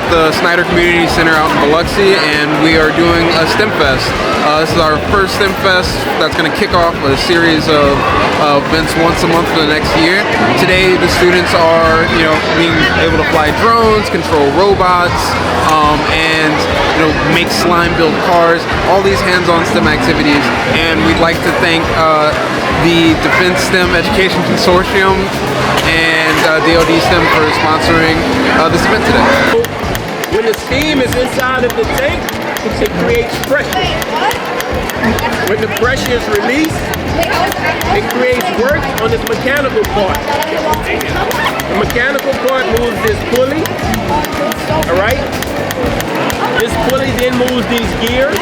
the Snyder Community Center out in Biloxi, and we are doing a STEM Fest. This is our first STEM Fest that's going to kick off a series of events once a month for the next year. Today, the students are, being able to fly drones, control robots, and make slime-built cars. All these hands-on STEM activities, and we'd like to thank the Defense STEM Education Consortium and DoD STEM for sponsoring this event today. When the steam is inside of the tank, it creates pressure. When the pressure is released, it creates work on this mechanical part. The mechanical part moves this pulley, all right? This pulley then moves these gears,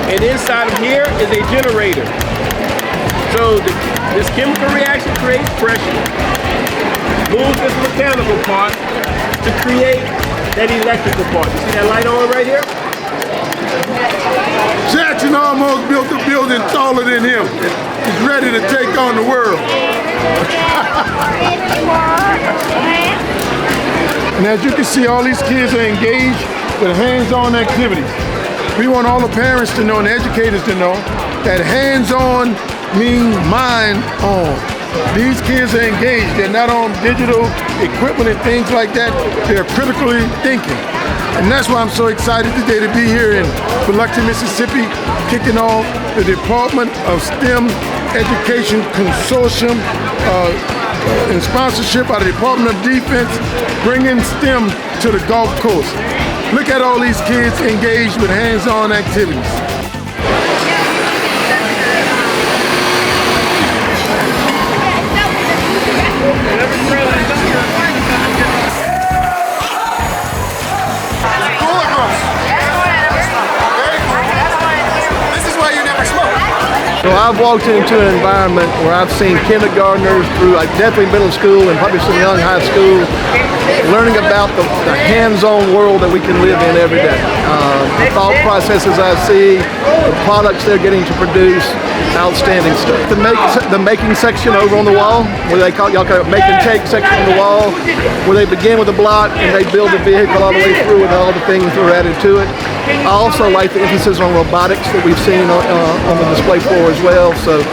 and inside of here is a generator. So this chemical reaction creates pressure, moves this mechanical part to create that electrical part. You see that light on right here? Jackson almost built a building taller than him. He's ready to take on the world. And as you can see, all these kids are engaged with hands-on activities. We want all the parents to know and educators to know that hands-on means mind-on. These kids are engaged. They're not on digital equipment and things like that. They're critically thinking. And that's why I'm so excited today to be here in Biloxi, Mississippi, kicking off the Department of STEM Education Consortium in sponsorship by the Department of Defense, bringing STEM to the Gulf Coast. Look at all these kids engaged with hands-on activities. So I've walked into an environment where I've seen kindergartners through definitely middle school and probably some young high school learning about the hands-on world that we can live in every day. The thought processes I see, the products they're getting to produce, outstanding stuff. The making section over on the wall, where they call it make and take section on the wall, where they begin with a block and they build a vehicle all the way through with all the things that are added to it. I also like the emphasis on robotics that we've seen on the display floor as well. So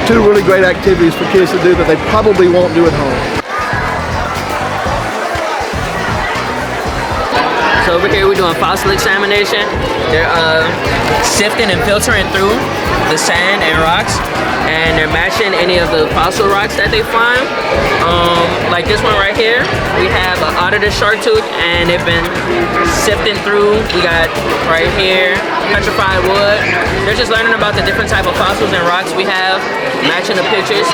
two really great activities for kids to do that they probably won't do at home. So over here we're doing fossil examination. They're sifting and filtering through the sand and rocks, and they're matching any of the fossil rocks that they find. Like this one right here, we have an auditor shark tooth, and they've been sifting through. We got right here petrified wood. They're just learning about the different type of fossils and rocks we have, matching the pictures.